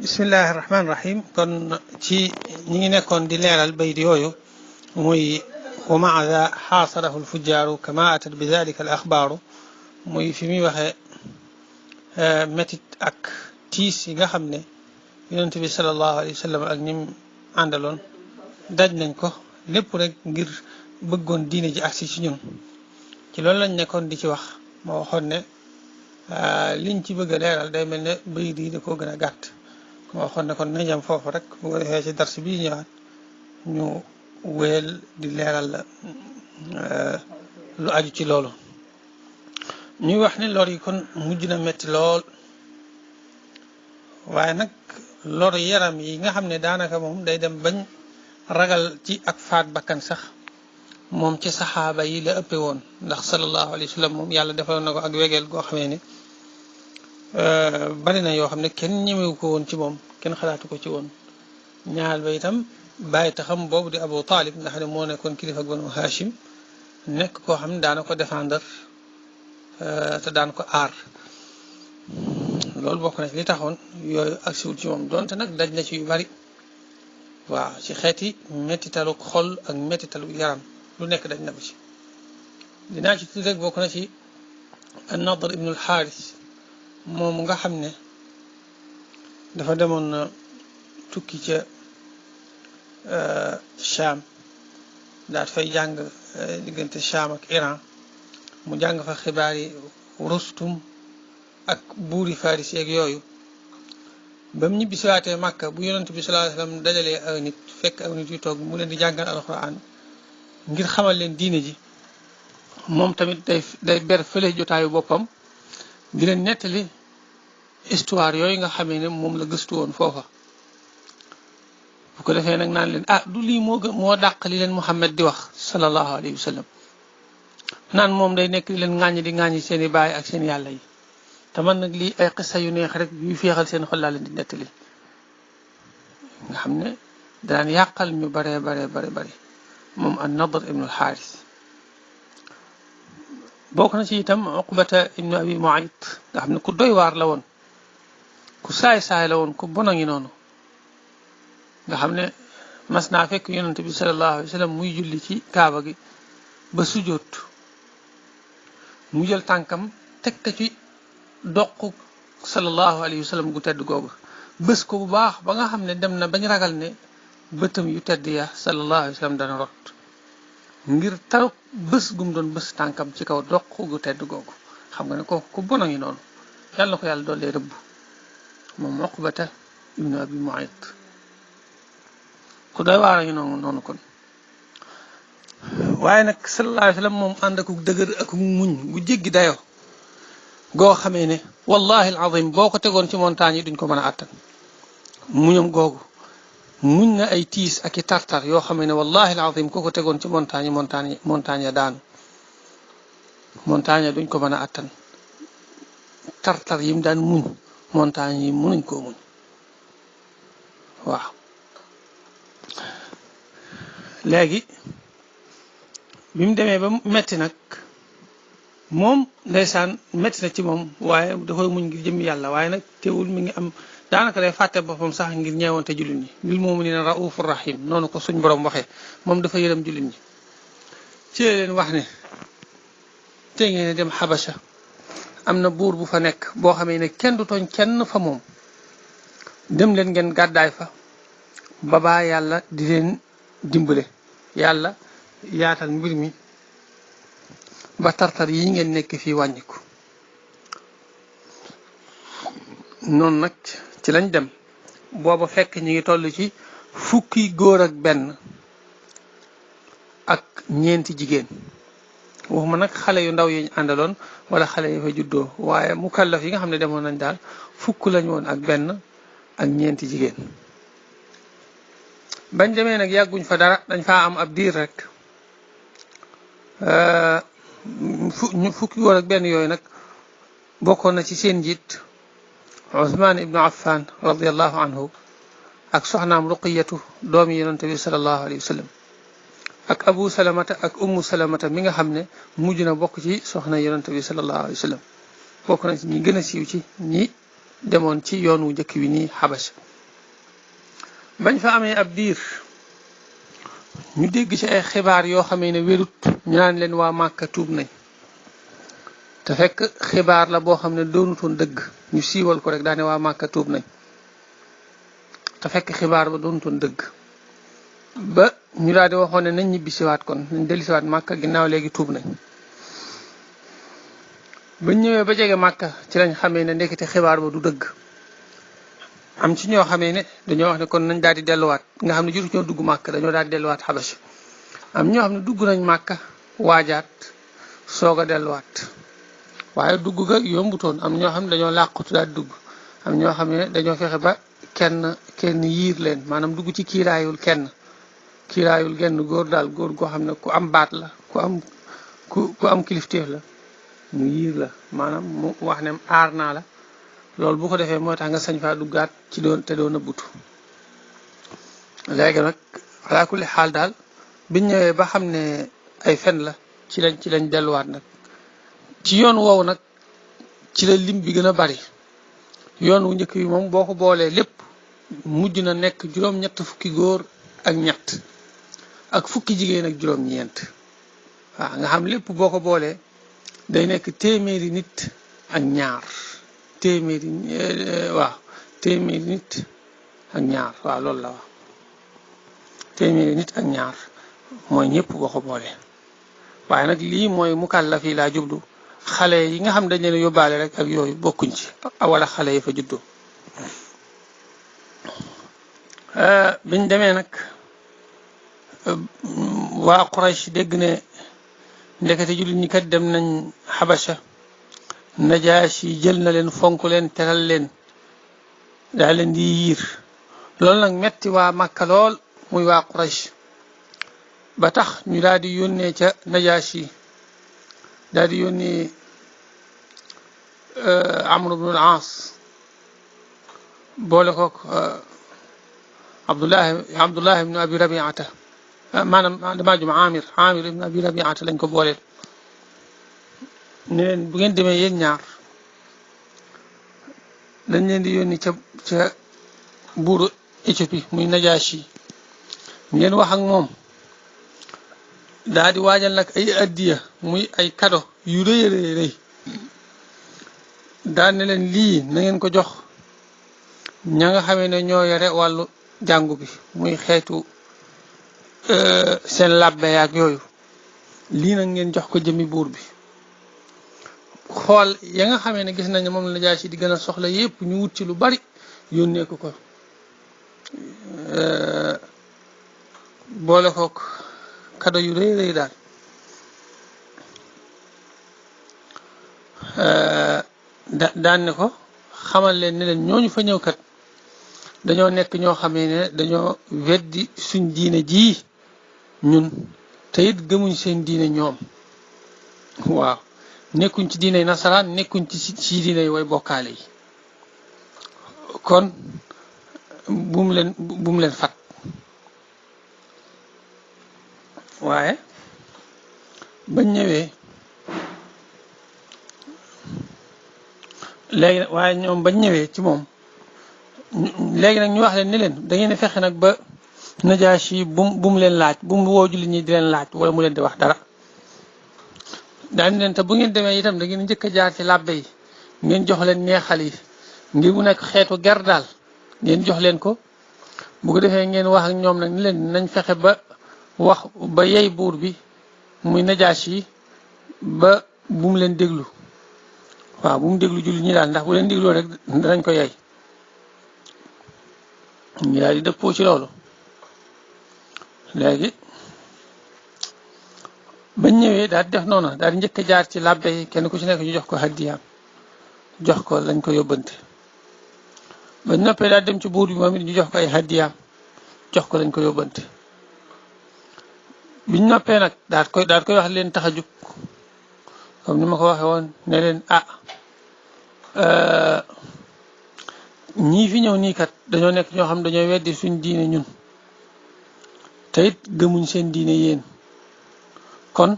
bismillahi rahmaani rahim kon ci ñi ngi nekkoon di leeral bayt yooyu muy wa maa za xaasarahu lfujjaaru kama atat bi dalika al axbaaru muy fi muy waxee métit ak tiis yi nga xam ne yonent bi salallahu alayhi wa sallam ak ñim àndaloon daj nañ ko lépp rek ngir bëggoon diine ji agsi ci ñun ci loolu lañ nekkoon di ci wax moo waxoon ne liñ ci bëgg a leeral day mel ne bayt yi da koo gën a gàtt moo waxoon ne kon nañ jam foofu rek bu ko defee ci dars bii ñëwaat ñu wéyal di leeral lu aju ci loolu ñuy wax ne lor yi kon mujj na metti lool waaye nag lor yaram yi nga xam ne daanaka moom day dem bañ ragal ci ak faat bakkan sax moom ci saxaaba yi la ëppe woon ndax sallallahu alayhi wa sallam moom yàlla defaloon na ko ak wegeel goo xamee ne bari na yoo xam ne kenn ñemewu ko woon ci moom kenn xalaatu ko ci woon ñaar ba itam bàyyi taxam boobu di Abu Talib nga xam ne moo nekkoon kilifa Banu Hashim nekk koo xam ne daana ko défendre te daan ko aar loolu bokk na ci li taxoon yooyu agsiwul ci moom donte nag daj na ci yu bari waaw ci xeeti mettitalu xol ak mettitalu yaram lu nekk daj na ko ci dinaa ci tudd rek bokk na ci an-Nadr ibn al-Haris moom nga xam ne dafa demoon tukki ca Cham daat fay jàng diggante Cham ak Iran mu jàng fa xibaar yi Rustum ak buuri Faris yeeg yooyu ba mu ñibbisiwaatee Màkka bu yonent bi sallallahu alayhi wasallam dajalee aw nit fekk aw nit yu toog mu leen di jàngal alxuraan ngir xamal leen diine ji moom tamit day ber fële jotaayu boppam di leen nettali histoire yooyu nga xamee ne moom la gëstu woon foofa bu ko defee nag naan leen du lii moo dàq li leen Muhammad di wax sallallahu alayhi wa sallam naan moom day nekk di leen ŋàññi di ŋàññi seen i baay ak seen yàlla yi te man nag lii ay xissa yu neex rek yuy féexal seen xol laa leen di nettali nga xam ne daan yàqal ñu bare moom an-Nadr ibn al-Haris bokk na ci itam Uqbata ibn Abi Mu'ayt nga xam ne ku doy waar la woon ku saay-saay la woon ku bona ngi noonu nga xam ne mas naa fekk yonent bi sallallahu alayhi wa sallam muy julli ci kaaba gi ba sujjóot mu jël tànkam teg ko ci doq sallallahu alayhi wa sallam gu tedd googu bés ko bu baax ba nga xam ne dem na bañ ragal ne bëtam yu tedd ya sallallahu alayhi wa sallam dana rot ngir taruk bés gum doon bés tànkam ci kaw doq gu tedd googu xam nga ne kooku ku bona ngi noonu yàlla na ko yàlla doole rëbb moom Uqbata ibnu Abi Mu'ayt ku doy waar a ngi noonu kon waaye nag sallallahu alayhi wa sallam moom ànd ak dëgër ak muñ gu jéggi dayo goo xamee ne wallahi alazim boo ko tegoon ci montagne yi duñ ko mën a àttan muñam googu muñ na ay tiis ak i tartar yoo xamee ne wallahi alazim koo ko tegoon ci montagne ya daanu montagne duñ ko mën a àttan tartar yim daan muñ montagne yi mënuñ koo muñ waaw léegi bi mu demee ba metti nag moom ndeysaan metti na ci moom waaye dafay muñ ngir jëm yàlla waaye nag teewul mi ngi am daanaka day fàtte boppam sax ngir ñeewante jullit ñi bil mu'minina raufur rahim noonu ko suñ borom waxee moom dafa yërëm jullit ñi ci leen wax ne te ngeen dem Xabasha am na buur bu fa nekk boo xamee ne kenn du tooñ kenn fa moom dem leen ngeen gàddaay fa babaa yàlla di leen dimbale yàlla yaatal mbir mi ba tartar yi ngeen nekk fii wàññiku noonu nag ci lañ dem booba fekk ñi ngi toll ci fukki góor ak benn ak ñeenti jigéen waxuma nag xale yu ndaw yi ñu àndaloon wala xale yi fa juddoo waaye mukallaf yi nga xam ne demoon nañ daal fukk lañ woon ak benn ak ñeenti jigéen bañ demee nag yàgguñ fa dara dañ faa am ab diir rek fukki góor ak benn yooyu nag bokkoon na ci seen njiit Usmaan ibnu Affan radiallahu anhu ak soxnaam Ruqiyatu doomi yonente bi sallallahu alayhi wa sallam ak Abu Salamata ak Ummu Salamata mi nga xam ne mujj na bokk ci soxna yonente bi sallallahu alayhi wa sallam bokk na ci ñi gën a siiw ci ñi demoon ci yoon wu njëkk wi nii Xabas bañ fa amee ab diir ñu dégg ci ay xibaar yoo xamee ne wérut ñu naan leen waa Màkka tuub nañ te fekk xibaar la boo xam ne doonutoon dëgg ñu siiwal ko rek daane waa Màkka tuub nañ te fekk xibaar ba doonutoon dëgg ba ñu daal di waxoon ne nañ ñibbisiwaat kon nañ dellusiwaat Màkka ginnaaw léegi tuub nañ bañ ñëwee ba jege Màkka ci lañ xamee ne ndekete xibaar ba du dëgg am ci ñoo xamee ne dañoo wax ne kon nañ daal di delluwaat nga xam ne jotu ñoo dugg Màkka dañoo daal di delluwaat Xabasa am ñoo xam ne dugg nañ Màkka waajaat soog a delluwaat waaye dugg ga yombutoon am ñoo xam ne dañoo làqutu daal dugg am ñoo xam ne dañoo fexe ba kenn yiir leen maanaam dugg ci kiiraayul genn góor daal góor goo xam ne ku am baat la ku am kilifteef la mu yiir la maanaam mu wax ne aar naa la loolu bu ko defee moo tax nga sañ faa duggaat ci te doon a butu léegi nag ala kulli xaal daal biñ ñëwee ba xam ne ay fen la ci lañ delluwaat nag ci yoon woowu nag ci la lim bi gën a bari yoon wu njëkk bi moom boo ko boolee lépp mujj na nekk juróom-ñett fukki góor ak ñett ak fukki jigéen ak juróom-ñeent waaw nga xam lépp boo ko boolee day nekk téeméeri nit ak ñaar téeméeri nit ak ñaar waaw loolu la wax téeméeri nit ak ñaar mooy ñëpp boo ko boolee waaye nag lii mooy mukallaf yi laa jublu xale yi nga xam dañ leen yóbbaale rek ak yooyu bokkuñ ci wala xale yi fa juddoo biñ demee nag waa Quraysh dégg ne ndekete jullit ñi kat dem nañ Xabasa Najaashi jël na leen fonk leen teral leen daa leen di yiir loolu nag metti waa Makka lool muy waa Quraysh ba tax ñu daal di yónnee ca Najaashi daal di yónnee Amr ibn al-Aas boole kook Abdullah ibn Abi Rabiata maanaam damaa jum Amir ibn Abi Rabiata lañ ko booleel ne leen bu ngeen demee yéen ñaar dañ leen di yónni ca buuru Éthiopie muy Najaashi ngeen wax ak moom daal di waajal nag ay addiya muy ay kado yu rëy daal ne leen lii na ngeen ko jox ña nga xamee ne ñoo yore wàllu jàngu bi muy xeetu seen labbe ak yooyu lii nag ngeen jox ko jëmi buur bi xool ya nga xamee ne gis nañ ne moom la Najaashi di gën a soxla yépp ñu wut ci lu bari yónnee ko boole kook kado yu rëy daal daan ne ko xamal leen ne leen ñooñu fa ñëw kat dañoo nekk ñoo xamee ne dañoo weddi suñ diine ji ñun te it gëmuñ seen diine ñoom waaw nekkuñ ci diine nasaraan nekkuñ ci diine way bokkaale yi kon bu mu leen fat waaye bañ ñëwee léegi waaye ñoom bañ ñëwee ci moom léegi nag ñu wax leen ni leen da ngeen fexe nag ba Najaashi bu mu leen laaj bu mu woo jullit ñi di leen laaj wala mu leen di wax dara daañu leen te bu ngeen demee itam da ngeen njëkk a jaar ci làbbe yi ngeen jox leen neexal yi ngir mu nekk xeetu ger daal ngeen jox leen ko bu ko defee ngeen wax ak ñoom nag ni leen nañ fexe ba wax ba yey buur bi muy Najaashi ba bu mu leen déglu waaw bu mu déglu jullit ñi daal ndax bu leen dégloo rek danañ ko yey ñu daal di dëppoo ci loolu léegi bañ ñëwee daal di def noonu daal di njëkk a jaar ci làbbe yi kenn ku ci nekk ñu jox ko hadiyaam jox ko lañ ko yóbbante bañ noppee daal dem ci buur bi moom it ñu jox ko ay hadiyaam jox ko lañ ko yóbbante biñ noppee nag daal koy wax leen tax a jug comme ni ma ko waxee woon ne leen ñii fi ñëw nii kat dañoo nekk ñoo xam dañoo weddi suñ diine ñun te it gëmuñ seen diine yéen kon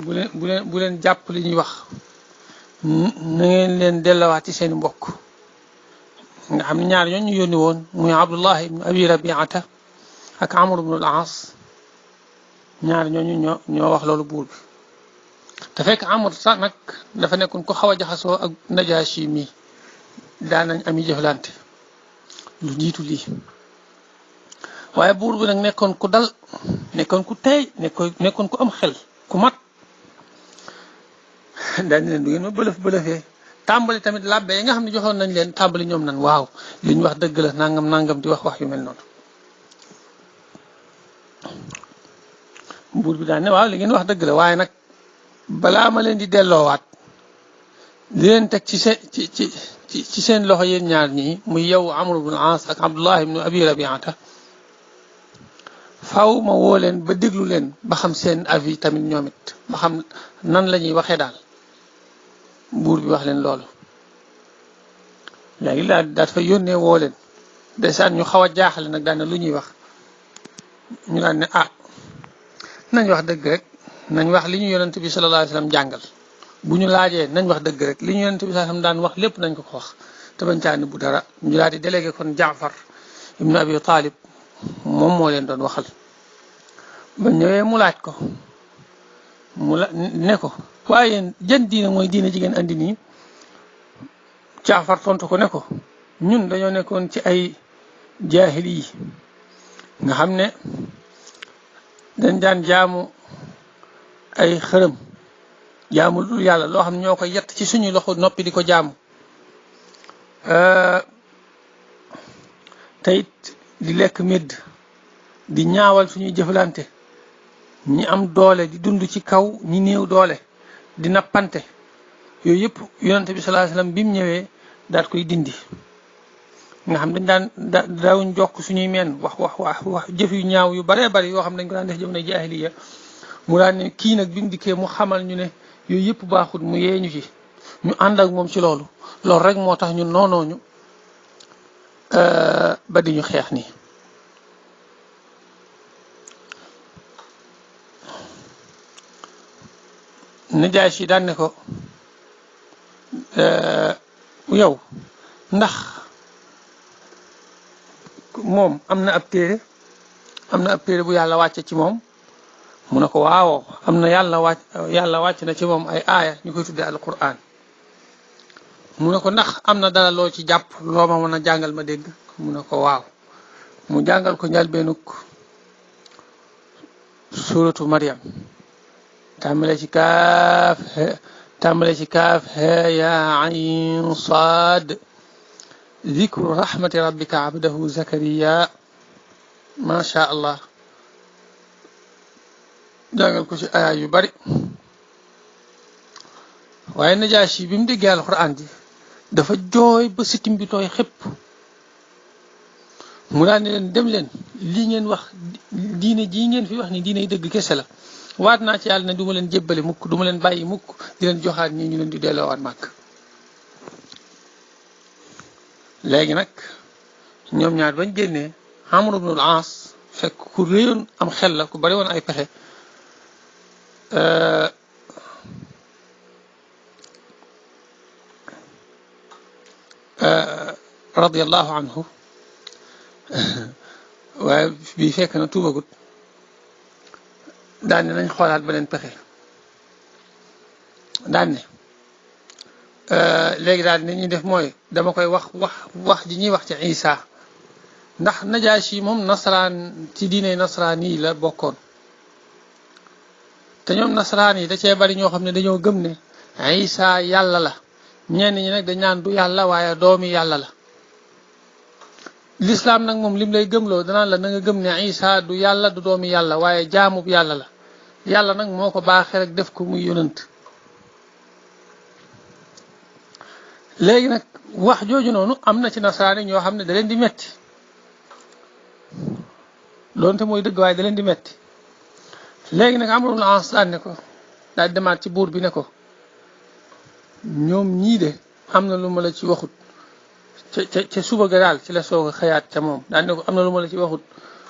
bu leen jàpp li ñuy wax na ngeen leen dellowaat ci seen mbokk nga xam ne ñaar ñooñu ñu yónni woon muy Abdullah ibn Abi Rabiata ak Amr ibn al-As ñaar ñooñu ñoo wax loolu buur bi te fekk Amr sax nag dafa nekkoon ko xaw a jaxasoo ak Najaasi mi daan nañ ami jëflante lu jiitu lii waaye buur bi nag nekkoon ku dal nekkoon ku teey nekkoon ku am xel ku mat daan leen du ngeen ma bëlëfee tàmbali tamit làbbe yi nga xam ne joxoon nañ leen tàmbali ñoom nan waaw li ñu wax dëgg la nangam di wax yu mel noonu buur bi daan ne waaw li ngeen wax dëgg la waaye nag balaa ma leen di delloowaat di leen teg ci seen loxo yéen ñaar ñii muy yow Amr ibn al-As ak Abdullah ibn Abi Rabiata faaw ma woo leen ba déglu leen ba xam seen avis tamit ñoom it ba xam nan la ñuy waxee daal buur bi wax leen loolu léegi daal fa yónnee woo leen desaan ñu xaw a jaaxle nag daan na lu ñuy wax ñu daan ne nañ wax dëgg rek nañ wax li ñu yonent bi sallallahu alayhi wasallam jàngal bu ñu laajee nañ wax dëgg rek li ñu yonent bi sallallahu alayhi wasallam daan wax lépp nañ ko wax te bañ caa bu dara ñu daal di délégué kon Jaafar ibn Abi Talib moom moo leen doon waxal ba ñëwee mu laaj ko ne ko waaye yéen jën diine mooy diine jigéen andi nii Jaafar tontu ko ne ko ñun dañoo nekkoon ci ay jaahili yi nga xam ne dañ daan jaamu ay xërëm jaamu lu yàlla loo xam ne ñoo ko yett ci suñu loxo noppi di ko jaamu te it di lekk médd di ñaawal suñuy jëflante ñi am doole di dund ci kaw ñi néew doole di nappante yooyu yëpp yonente bi sallallahu alayhi wasallam bi mu ñëwee daat koy dindi nga xam dañ daan daawuñ jokk suñuy meen wax jëf yu ñaaw yu baree bari yoo xam ne dañ ko daan def jamono jaahiliya mu daan ne kii nag bi mu dikkee mu xamal ñu ne yooyu yëpp baaxul mu yee ñu ci ñu ànd ak moom ci loolu rek moo tax ñu noonooñu ba di ñu xeex nii Najaasi yi daan ne ko yow ndax moom am na ab téere bu yàlla wàcce ci moom mu ne ko waaw am na yàlla wàcc na ci moom ay aaya ñu koy tuddee alquran mu ne ko ndax am na dara loo ci jàpp loo ma mën a jàngal ma dégg mu ne ko waaw mu jàngal ko njëlbeenug suratu Maryam tàmbale ci kaaf ha ya ayn saad dikru rahmati rabbika abdahu zakariya ma sha allah jàngal ko ci aya yu bari waaye Najaasi bi mu déggee alxuraan ji dafa jooy ba sitim bi tooy xëpp mu daan ne leen dem leen lii ngeen wax diine jii ngeen fi wax ni diine dëgg kese la waat naa ci yàlla ne duma leen jébbale mukk duma leen bàyyi mukk di leen joxaat ñi ñu leen di delloowaat màkk léegi nag ñoom ñaar bañ génnee Amr ibn al-As fekk ku réyoon am xel la ku bari woon ay pexe radiyallahu anhu waaye bii fekk na tuubagut daan ne nañ xoolaat beneen pexe daan ne léegi daal ni ñuy def mooy dama koy wax ji ñuy wax ci Isa ndax Najaasi moom nasaraan ci diine nasaraan yi la bokkoon te ñoom nasaraan yi da cee bari ñoo xam ne dañoo gëm ne Isa yàlla la ñenn ñi nag dañ naan du yàlla waaye doomi yàlla la l'islam nag moom lim lay gëmloo danaan la na nga gëm ne Isa du yàlla du doomi yàlla waaye jaamub yàlla la yàlla nag moo ko baaxee rek def ko muy yonant léegi nag wax jooju noonu am na ci nasaraan yi ñoo xam ne da leen di metti loolu te mooy dëgg waaye da leen di metti léegi nag Amru ibn al-As daan ne ko daal demaat ci buur bi ne ko ñoom ñii de am na lu ma la ci waxut ca suba ga daal ci la soog a xëyaat ca moom daan ne ko am na lu ma la ci waxut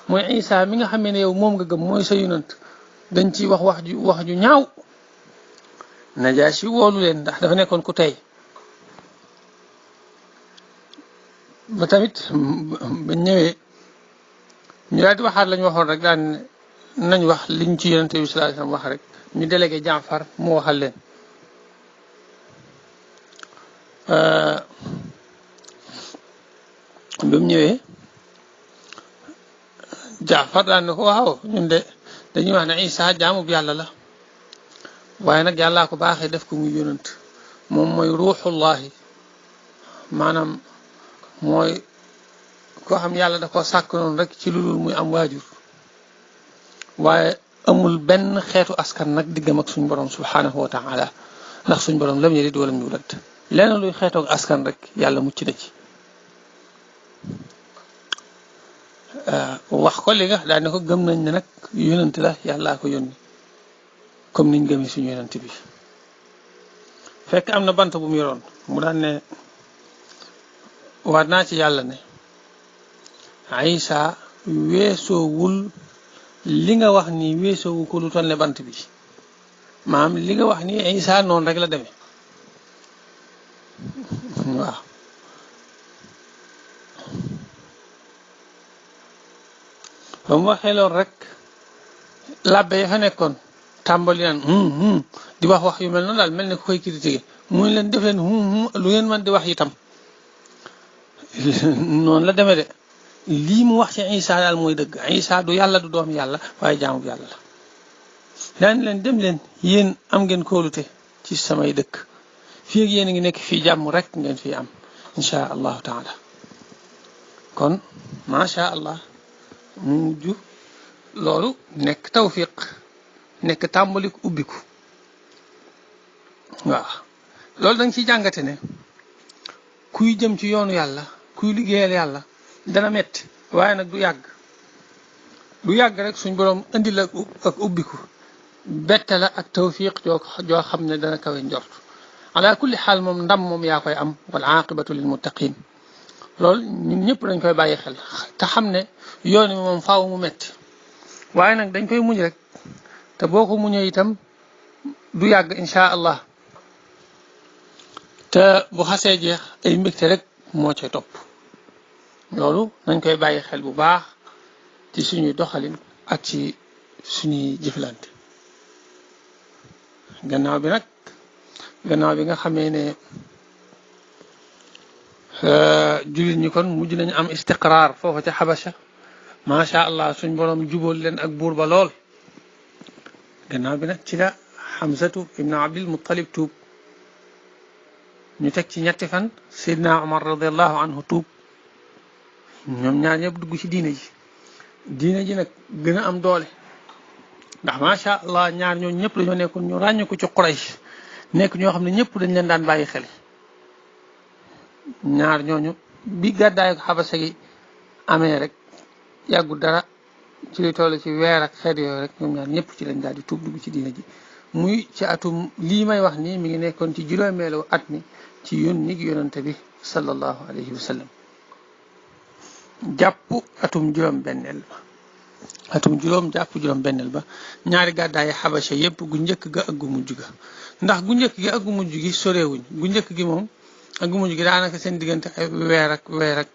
mooy Isa mi nga xamee ne yow moom nga gëm mooy sa yonant dañ ciy wax ju ñaaw Najaasi woolu leen ndax dafa nekkoon ku tey ba tamit ba ñëwee ñu daal di waxaat lañu waxoon rek daan nañ wax liñ ci yonente bi sallallahu alayhi wasallam wax rek ñu délégué Jaafar mu waxal leen bi mu ñëwee Jaafar daan ne ko waaw ñun de dañuy wax ne Isa jaamu bi yàlla la waaye nag yàllaa ko baaxee def ko muy yonent moom mooy ruuxullahi maanaam mooy koo xam yàlla da ko sàkk noonu rek ci lu dul muy am waajur waaye amul benn xeetu askan nag diggam ak suñu borom subhanahu wa taala ndax suñu borom lam yalid walam yulad leneen luy xeetoog askan rek yàlla mucc na ci wax ko li nga daal ne ko gëm nañ ne nag yonent la yàllaa ko yónni comme niñ gëmee suñu yonent bi fekk am na bant bu mu yoroon mu daan ne waat naa ci yàlla ne Isa weesoowul li nga wax ni weesoowu ko lu toll ne bant bi maanaam li nga wax ni Isa noonu rek la demee waaw ba mu waxee loolu rek labbe ya fa nekkoon tàmbali naan di wax yu mel noonu daal mel ne ku koy critiquer mu leen def leen lu ngeen mën di wax itam noonu la demee de lii mu wax ci Isa daal mooy dëgg Isa du yàlla du doom yàlla waaye jaamu bi yàlla la daan leen dem leen yéen am ngeen kóolute ci samay dëkk fii ak yéen a ngi nekk fii jàmm rek ngeen fii am insha allahu taala kon macha allah mu mujj loolu nekk tawfiq nekk tàmbaliku ubbiku waaw loolu dañ ciy jàngate ne kuy jëm ci yoonu yàlla kuy liggéeyal yàlla dana metti waaye nag du yàgg rek suñ boroom indi la ak ubbiku bette la ak tawfiq joo xam ne dana kawe njort ala kulli xaal moom ndam moom yaa koy am wal aqibatu lil muttaqin loolu ñun ñëpp dañ koy bàyyi xel te xam ne yoon wi moom faaw mu metti waaye nag dañ koy muñ rek te boo ko muñee itam du yàgg insha allah te bu xasee jeex ay mbégte rek moo cay topp loolu nañ koy bàyyi xel bu baax ci suñuy doxalin ak ci suñuy jëflante gannaaw bi nga xamee ne jullit ñi kon mujj nañu am istiqraar foofa ca xabasha macha allah suñ borom jubóol leen ak buur ba lool gannaaw bi nag ci la Hamzatu ibn Abdul Muttalib tuub ñu teg ci ñetti fan Seydina Omar radiallahu anhu tuub ñoom ñaar ñëpp dugg ci diine ji nag gën a am doole ndax macha allah ñaar ñooñu ñëpp dañoo nekkoon ñu ràññeeku ci Quraysh nekk ñoo xam ne ñëpp dañ leen daan bàyyi xel ñaar ñooñu bi gàddaayu xabasa gi amee rek yàggul dara ci li toll ci weer ak xeet yooyu rek ñoom ñaar ñëpp ci lañ daal di tuub dugg ci diine ji muy ci atum lii may wax nii mi ngi nekkoon ci juróomeelu at mi ci yónni gi yonante bi sallallahu alayhi wa sallam jàpp atum juróom-benneel ba ñaari gàddaayi xabasa yëpp gu njëkk ga ak gu mujj ga ndax gu njëkk gi ak gu mujj gi sorewuñ gu njëkk gi moom ak gu mujj gi daanaka seen diggante ay weer ak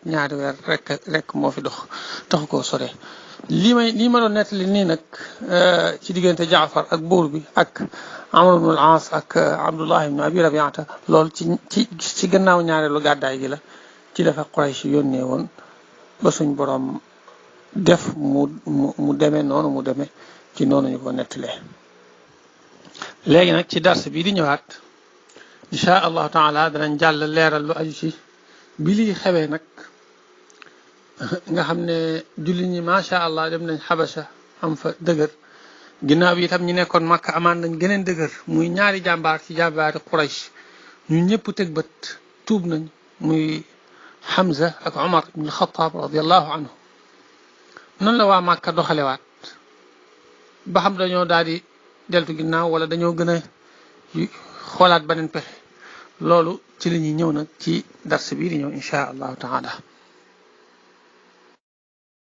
ñaari weer rek moo fi dox taxu koo sore lii ma doon nettali nii nag ci diggante Jaafar ak buur bi ak Amr ibn al-As ak Abdullah ibn Abi Rabiata loolu ci gannaaw ñaareelu gàddaay gi la ci dafa Quraysh yónnee woon ba suñ borom def mu demee noonu mu demee ci noonu ñu ko nettalee léegi nag ci dars bii di ñëwaat insha allahu taala danañ jàll leeral lu aju ci bi lii xewee nag nga xam ne jullit ñi macha allah dem nañ xabasa am fa dëgër ginnaaw bi itam ñi nekkoon Makka amaan nañ geneen dëgër muy ñaari jàmbaar ci jàmbaari Quraysh ñu ñëpp teg bët tuub nañ muy Hamza ak Omar ibn Khattab radiallahu anhu noonu la waa Makka doxalewaat ba xam dañoo daal di deltu ginnaaw wala dañoo gën a xoolaat beneen pexe loolu ci la ñuy ñëw nag ci dars bii di ñëw insha allahu taala